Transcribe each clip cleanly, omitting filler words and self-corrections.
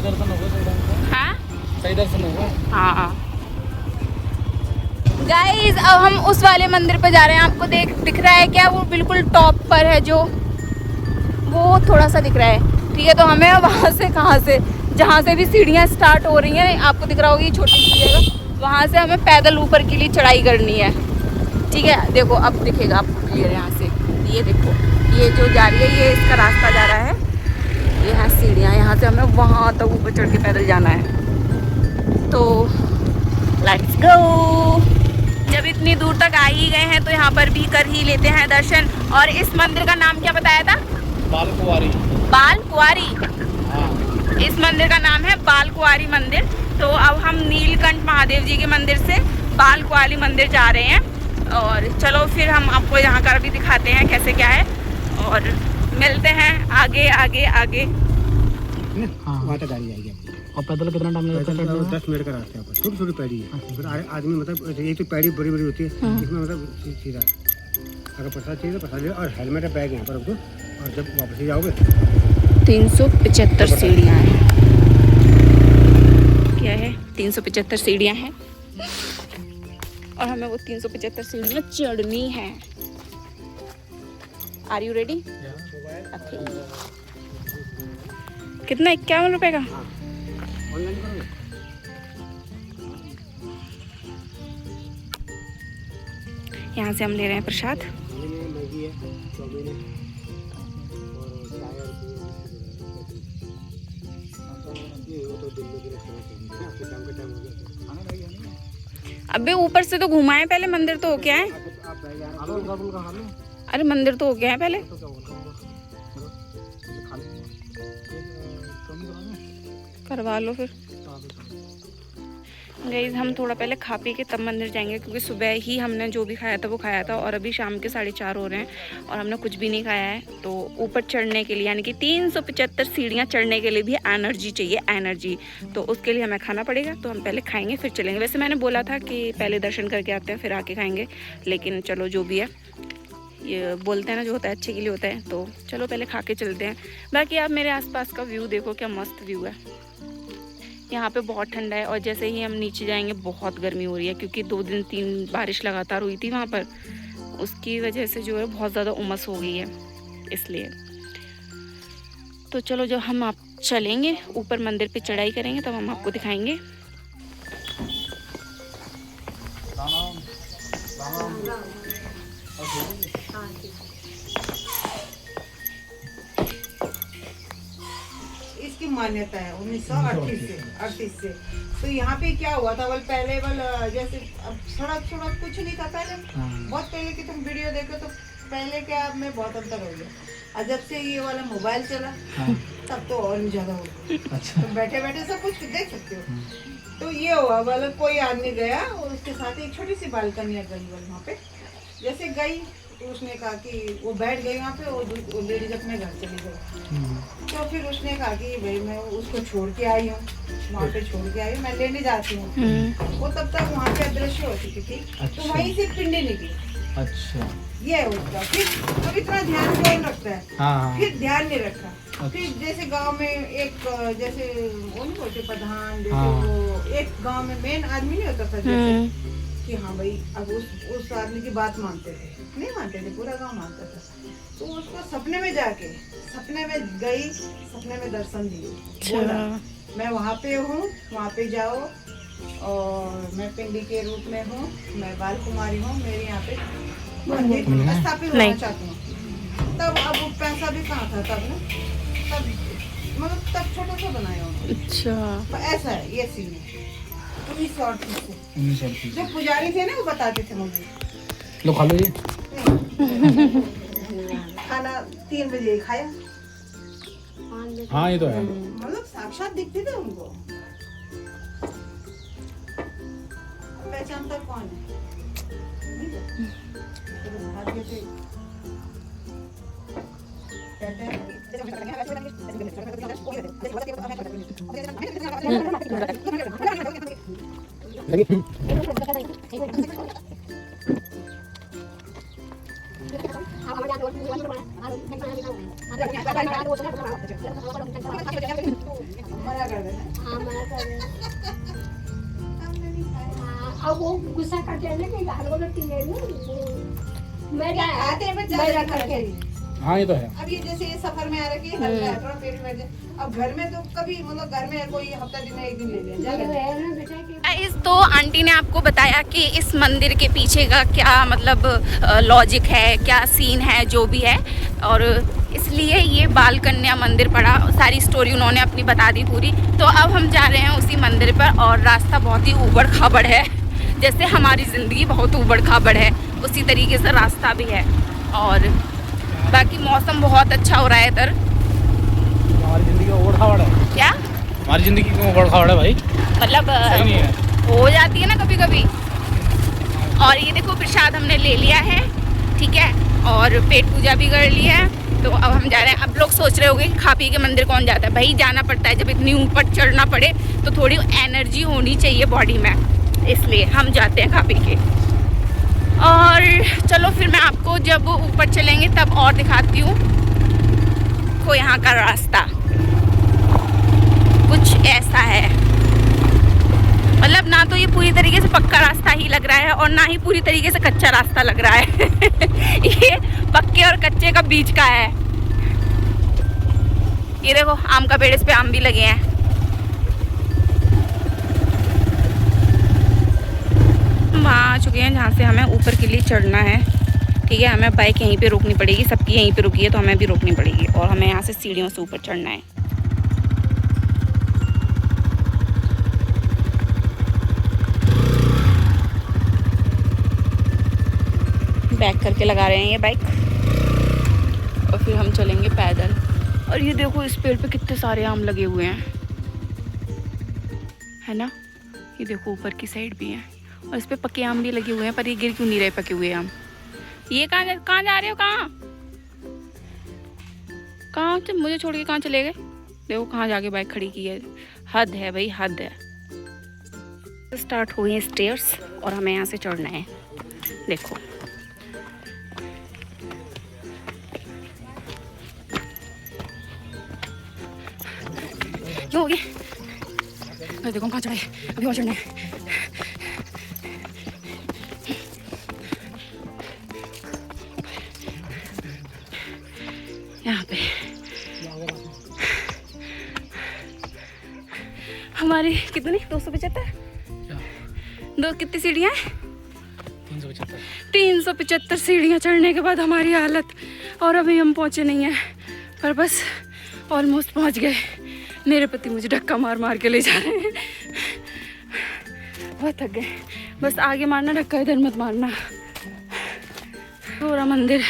दर्शन होगा। हाँ सही दर्शन होगा। हाँ गाइस, अब हम उस वाले मंदिर पे जा रहे हैं। आपको दिख रहा है क्या? वो बिल्कुल टॉप पर है, जो वो थोड़ा सा दिख रहा है। ठीक है, तो हमें वहाँ से कहाँ से, जहाँ से भी सीढ़ियाँ स्टार्ट हो रही हैं, आपको दिख रहा होगी छोटी सी जगह, वहाँ से हमें पैदल ऊपर के लिए चढ़ाई करनी है। ठीक है, देखो अब दिखेगा आपको क्लियर यहाँ से। ये देखो, ये जो जा रही है, ये इसका रास्ता जा रहा है। ये है सीढ़ियाँ, यहाँ से हमें वहाँ तक ऊपर चढ़ के पैदल जाना है। तो लेट्स गो। जब इतनी दूर तक आ ही गए हैं तो यहाँ पर भी कर ही लेते हैं दर्शन। और इस मंदिर का नाम क्या बताया था? बाल कुंवारी। बाल कुंवारी। हाँ। इस मंदिर का नाम है बाल कुंवारी मंदिर। तो अब हम नीलकंठ महादेव जी के मंदिर से बाल कुंवारी मंदिर जा रहे हैं। और चलो फिर हम आपको यहाँ का भी दिखाते हैं कैसे क्या है, और मिलते हैं आगे आगे आगे। वहाँ तक गाड़ी आएगी। और पैदल कितना टाइम लगता है? 10 मिनट का रास्ता है। छोटी छोटी पैड़ी है। आदमी मतलब एक तो पैड़ी बड़ी बड़ी होती है, इसमें मतलब सीधा अगर प्रसाद चाहिए तो प्रसाद, और हेलमेट है, बैग यहाँ पर रखो, और जब वापस ही जाओगे 375 सीढ़ियाँ हैं। क्या है? 375 सीढ़ियाँ हैं और हमें वो 375 सीढ़ियाँ चढ़नी है। Are you ready? कितना? 51 रुपए का। यहाँ से हम ले रहे हैं प्रसाद। अबे ऊपर से तो घुमाए, पहले मंदिर तो हो क्या है? अरे मंदिर तो हो गया है पहले। करवा लो फिर। गाइस, हम थोड़ा पहले खा पी के तब मंदिर जाएंगे, क्योंकि सुबह ही हमने जो भी खाया था वो खाया था, और अभी शाम के 4:30 हो रहे हैं और हमने कुछ भी नहीं खाया है। तो ऊपर चढ़ने के लिए, यानी कि 375 सीढ़ियाँ चढ़ने के लिए भी एनर्जी चाहिए, एनर्जी। तो उसके लिए हमें खाना पड़ेगा, तो हम पहले खाएंगे फिर चलेंगे। वैसे मैंने बोला था कि पहले दर्शन करके आते हैं फिर आके खाएंगे, लेकिन चलो जो भी है, ये बोलते हैं ना जो होता है अच्छे के लिए होता है, तो चलो पहले खा के चलते हैं। बाकी आप मेरे आसपास का व्यू देखो, क्या मस्त व्यू है। यहाँ पे बहुत ठंडा है, और जैसे ही हम नीचे जाएंगे बहुत गर्मी हो रही है, क्योंकि 2 दिन 3 बारिश लगातार हुई थी वहाँ पर। उसकी वजह से जो है बहुत ज़्यादा उमस हो गई है, इसलिए। तो चलो, जब हम आप चलेंगे ऊपर मंदिर पे चढ़ाई करेंगे तब हम आपको दिखाएंगे। इसकी मान्यता है 1938 से। तो यहाँ पे क्या हुआ था, पहले जैसे अब सड़क कुछ नहीं था पहले। बहुत पहले की तुम वीडियो देखो तो पहले क्या में बहुत अंतर हो गया। और जब से ये वाला मोबाइल चला तब तो और भी ज्यादा हो गया। अच्छा। तो बैठे बैठे सब कुछ देख सकते हो। तो ये हुआ कोई आदमी गया और उसके साथ एक छोटी सी बालकनी है वहाँ पे। जैसे गई तो उसने कहा कि वो बैठ गई वहाँ पे, वो लेडीज अपने घर चली गई। तो फिर उसने कहा कि भाई मैं उसको छोड़ के आई हूँ, वहाँ पे छोड़ के आई हूँ, मैं लेने जाती हूँ। वो तब तक वहाँ पे अदृश्य हो चुकी थी। अच्छा। तो वहीं से पिंडी निकली। अच्छा। ये है उसका। फिर अब इतना ध्यान कौन रखता है? हाँ। फिर ध्यान नहीं रखा। अच्छा। फिर जैसे गांव में एक जैसे वो नहीं होते प्रधान, जैसे वो एक गांव में मेन आदमी नहीं होता था, जैसे कि हाँ भाई अब उस आदमी की बात मानते थे, नहीं मानते थे, पूरा गांव मानता था। तो उसको सपने में जाके, सपने में गई, सपने में दर्शन दिए, बोला मैं वहाँ पे हूँ, वहाँ पे जाओ, और मैं पिंडी के रूप में हूँ, मैं बाल कुमारी हूँ, मेरे यहाँ पे मंदिर स्थापित होना चाहती हूँ। तब अब पैसा भी कहाँ था तब ना, तब मतलब तब छोटा सा बनाया उन्होंने। अच्छा। ऐसा है ये सीन है 1938 से। जो पुजारी थे ना वो बताते थे मुझे। लो खा लो ये। खाना 3 बजे खाया। हाँ ये तो है। मतलब साक्षात दिखते थे उनको। पहचानता कौन है? भाग्य से कहते हैं। मना कर देना। वो गुस्सा करते हैं कि गाल बगड़ती है मेरा आते हैं बच्चे मेरा करके। हाँ ये तो है। अब ये जैसे ये सफर में आ रहा है हल्का है थोड़ा पेट में अब घर में तो कभी मतलब घर में कोई हफ्ता दिन में एक दिन ले लिया। इस तो आंटी ने आपको बताया कि इस मंदिर के पीछे का क्या मतलब लॉजिक है, क्या सीन है, जो भी है, और इसलिए ये बाल कन्या मंदिर पड़ा। सारी स्टोरी उन्होंने अपनी बता दी पूरी। तो अब हम जा रहे हैं उसी मंदिर पर और रास्ता बहुत ही ऊबड़ खाबड़ है। जैसे हमारी ज़िंदगी बहुत ऊबड़ खाबड़ है उसी तरीके से रास्ता भी है। और बाकी मौसम बहुत अच्छा हो रहा है इधर। हमारी जिंदगी ऊबड़ खाबड़ है। क्या हमारी जिंदगी क्यों ऊबड़ खाबड़ है भाई? मतलब सही नहीं है। हो जाती है ना कभी कभी। और ये देखो प्रसाद हमने ले लिया है, ठीक है, और पेट पूजा भी कर ली है। तो अब हम जा रहे हैं। अब लोग सोच रहे होंगे कि खा पी के मंदिर कौन जाता है। भाई जाना पड़ता है, जब इतनी ऊपर चढ़ना पड़े तो थोड़ी एनर्जी होनी चाहिए बॉडी में, इसलिए हम जाते हैं खा पी के। और चलो फिर मैं आपको जब ऊपर चलेंगे तब और दिखाती हूँ को यहाँ का रास्ता कुछ ऐसा है। मतलब ना तो ये पूरी तरीके से पक्का रास्ता ही लग रहा है और ना ही पूरी तरीके से कच्चा रास्ता लग रहा है ये पक्के और कच्चे का बीच का है। ये देखो आम का पेड़, इस पे आम भी लगे हैं। हम वहाँ आ चुके हैं जहाँ से हमें ऊपर के लिए चढ़ना है, ठीक है। हमें बाइक यहीं पे रोकनी पड़ेगी, सबकी यहीं पे रुकी है तो हमें भी रोकनी पड़ेगी और हमें यहाँ से सीढ़ियों से ऊपर चढ़ना है। बैक करके लगा रहे हैं ये बाइक और फिर हम चलेंगे पैदल। और ये देखो इस पेड़ पे कितने सारे आम लगे हुए हैं, है ना। ये देखो ऊपर की साइड भी है और इस पे पके आम भी लगे हुए हैं, पर ये गिर क्यों नहीं रहे पके हुए आम। ये कहाँ जा रहे हो? कहाँ मुझे छोड़ के कहाँ चले गए? देखो कहाँ जाके बाइक खड़ी की है। हद है भाई, हद है। स्टार्ट हुई है स्टेयर्स और हमें यहाँ से चढ़ना है। देखो क्यों हो गया? देखो कहाँ चढ़े, अभी और चढ़ना है। यहाँ पे हमारी कितनी 275 दो कितनी सीढ़ियाँ हैं? 375 सीढ़ियाँ चढ़ने के बाद हमारी हालत। और अभी हम पहुँचे नहीं हैं पर बस ऑलमोस्ट पहुँच गए। मेरे पति मुझे धक्का मार मार के ले जा रहे हैं। बहुत थक गए। बस आगे मारना धक्का, इधर मत मारना। पूरा मंदिर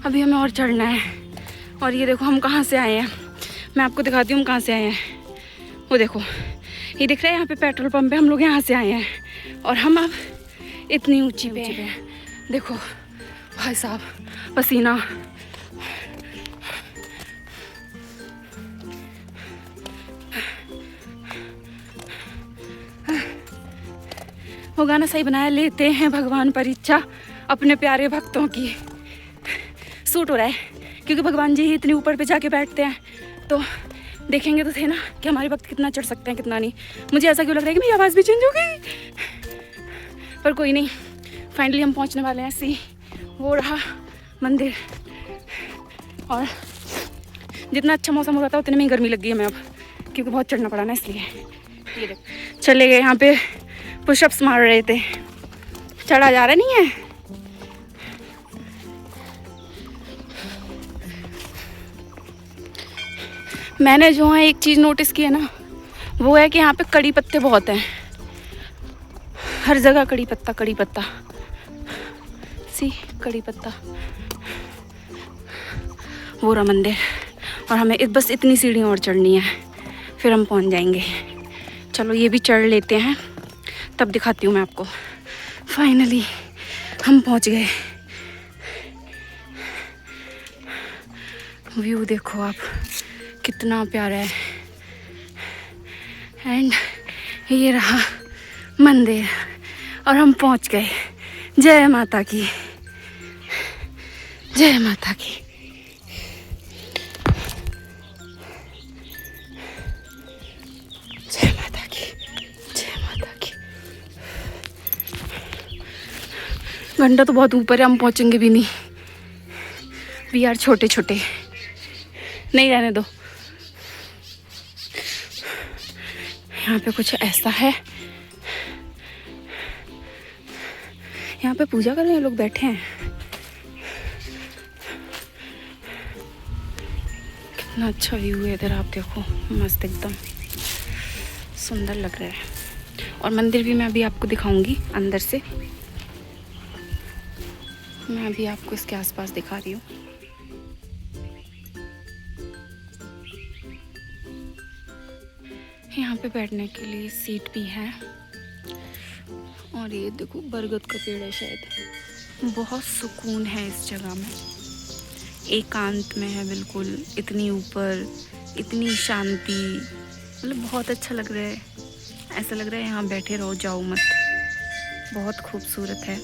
अभी हमें और चढ़ना है। और ये देखो हम कहाँ से आए हैं, मैं आपको दिखाती हूँ हम कहाँ से आए हैं। वो देखो ये दिख रहा है, यहाँ पे पेट्रोल पंप है। हम लोग यहाँ से आए हैं और हम अब इतनी ऊंची पे हैं। देखो भाई साहब पसीना। वो गाना सही बनाया, लेते हैं भगवान परीक्षा अपने प्यारे भक्तों की। सूट हो रहा है क्योंकि भगवान जी ही इतनी ऊपर पे जाके बैठते हैं, तो देखेंगे तो थे ना कि हमारे भक्त कितना चढ़ सकते हैं कितना नहीं। मुझे ऐसा क्यों लग रहा है कि मेरी आवाज़ भी चेंज हो गई, पर कोई नहीं। फाइनली हम पहुंचने वाले हैं। सी वो रहा मंदिर। और जितना अच्छा मौसम हो रहा था उतने में ही गर्मी लग गई हमें अब, क्योंकि बहुत चढ़ना पड़ा ना, इसलिए। ये देख चले गए यहाँ पे पुशअप्स मार रहे थे। चढ़ा जा रहा नहीं है। मैंने जो है एक चीज़ नोटिस की है ना, वो है कि यहाँ पे कड़ी पत्ते बहुत हैं। हर जगह कड़ी पत्ता। सी कड़ी पत्ता। वो रहा मंदिर और हमें बस इतनी सीढ़ियाँ और चढ़नी है, फिर हम पहुँच जाएंगे। चलो ये भी चढ़ लेते हैं, तब दिखाती हूँ मैं आपको। फाइनली हम पहुँच गए। व्यू देखो आप, कितना प्यारा है। एंड ये रहा मंदिर और हम पहुंच गए। जय माता की, जय माता की। जय माता की, जय माता की। घंटा तो बहुत ऊपर है, हम पहुंचेंगे भी नहीं। वी आर छोटे छोटे, नहीं रहने दो। यहाँ पे कुछ ऐसा है, यहाँ पे पूजा कर रहे हैं लोग, बैठे हैं। कितना अच्छा व्यू है इधर, आप देखो, मस्त एकदम सुंदर लग रहा है। और मंदिर भी मैं अभी आपको दिखाऊंगी अंदर से। मैं अभी आपको इसके आसपास दिखा रही हूँ। यहाँ पे बैठने के लिए सीट भी है। और ये देखो बरगद का पेड़ है शायद। बहुत सुकून है इस जगह में, एकांत में है बिल्कुल, इतनी ऊपर, इतनी शांति, मतलब बहुत अच्छा लग रहा है। ऐसा लग रहा है यहाँ बैठे रहो, जाओ मत। बहुत खूबसूरत है।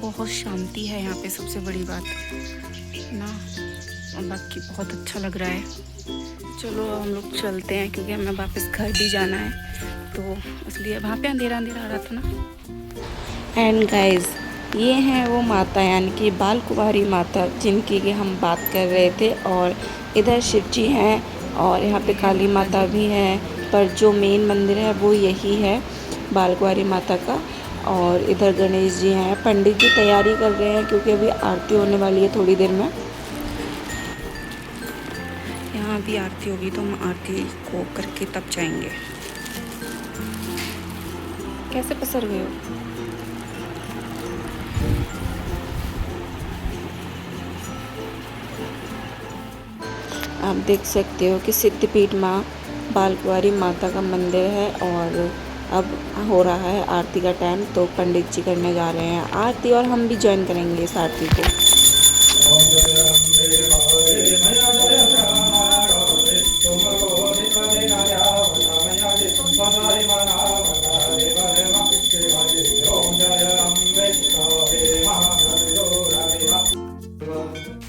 बहुत शांति है यहाँ पे, सबसे बड़ी बात ना। और बाकी बहुत अच्छा लग रहा है। चलो हम लोग चलते हैं, क्योंकि हमें वापस घर भी जाना है, तो इसलिए वहाँ पे अंधेरा अंधेरा आ रहा था ना। एंड गाइज, ये हैं वो माता, यानी कि बाल कुमारी माता, जिनकी कि हम बात कर रहे थे। और इधर शिव जी हैं, और यहाँ पे काली माता भी है, पर जो मेन मंदिर है वो यही है, बाल कुमारी माता का। और इधर गणेश जी हैं। पंडित जी तैयारी कर रहे हैं, क्योंकि अभी आरती होने वाली है थोड़ी देर में। यहाँ भी आरती होगी, तो हम आरती को करके तब जाएंगे। कैसे पसर गए हो? आप देख सकते हो कि सिद्धपीठ माँ बाल कुमारी माता का मंदिर है। और अब हो रहा है आरती का टाइम, तो पंडित जी करने जा रहे हैं आरती, और हम भी ज्वाइन करेंगे इस आरती को।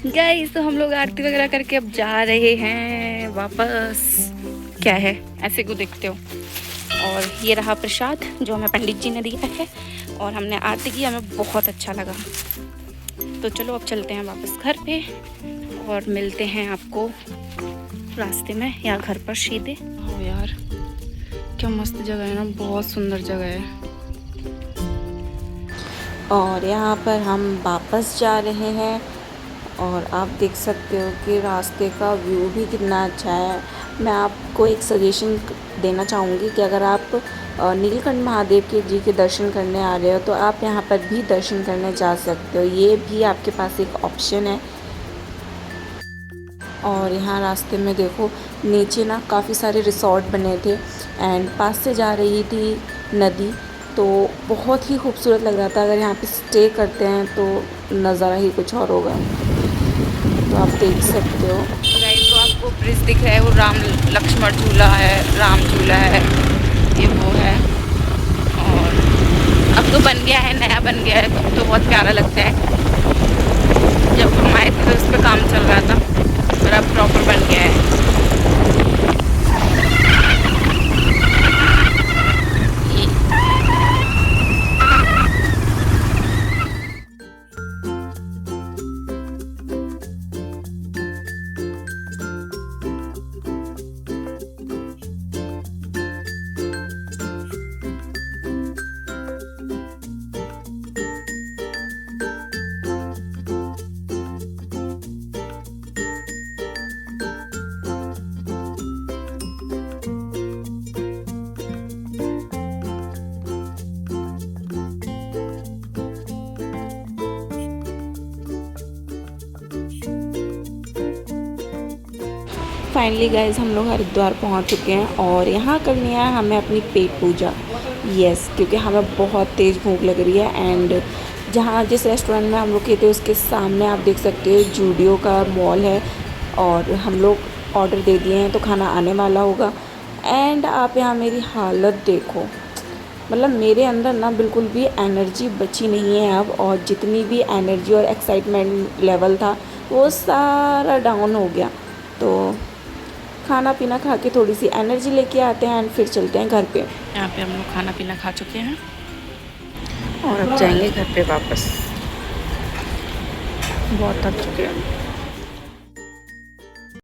गाइस, तो हम लोग आरती वगैरह करके अब जा रहे हैं वापस। क्या है, ऐसे को देखते हो। और ये रहा प्रसाद जो हमें पंडित जी ने दिया है, और हमने आरती की, हमें बहुत अच्छा लगा। तो चलो अब चलते हैं वापस घर पे, और मिलते हैं आपको रास्ते में या घर पर सीधे। ओ यार, क्या मस्त जगह है ना, बहुत सुंदर जगह है। और यहाँ पर हम वापस जा रहे हैं, और आप देख सकते हो कि रास्ते का व्यू भी कितना अच्छा है। मैं आपको एक सजेशन देना चाहूँगी कि अगर आप नीलकंठ महादेव के जी के दर्शन करने आ रहे हो, तो आप यहाँ पर भी दर्शन करने जा सकते हो। ये भी आपके पास एक ऑप्शन है। और यहाँ रास्ते में देखो, नीचे ना काफ़ी सारे रिसोर्ट बने थे, एंड पास से जा रही थी नदी, तो बहुत ही खूबसूरत लग रहा था। अगर यहाँ पे स्टे करते हैं तो नज़ारा ही कुछ और होगा। तो आप देख सकते हो। तो आपको ब्रिज दिख रहा है, वो राम लक्ष्मण झूला है, राम झूला है, ये वो है। और अब तो बन गया है, नया बन गया है, तो अब तो बहुत प्यारा लगता है। जब हम आए थे तो उस पर काम चल रहा था, पर अब प्रॉपर बन गया है। फाइनली गाइज, हम लोग हरिद्वार पहुंच चुके हैं, और यहाँ करनी है हमें अपनी पेट पूजा। यस, क्योंकि हमें बहुत तेज़ भूख लग रही है। एंड जहाँ जिस रेस्टोरेंट में हम लोग गए थे, उसके सामने आप देख सकते हो जूडियो का मॉल है, और हम लोग ऑर्डर दे दिए हैं, तो खाना आने वाला होगा। एंड आप यहाँ मेरी हालत देखो, मतलब मेरे अंदर ना बिल्कुल भी एनर्जी बची नहीं है अब, और जितनी भी एनर्जी और एक्साइटमेंट लेवल था वो सारा डाउन हो गया। तो खाना पीना खा के थोड़ी सी एनर्जी लेके आते हैं एंड फिर चलते हैं घर पे। यहाँ पे हम लोग खाना पीना खा चुके हैं और अब जाएंगे घर पे वापस। बहुत थक चुके हैं।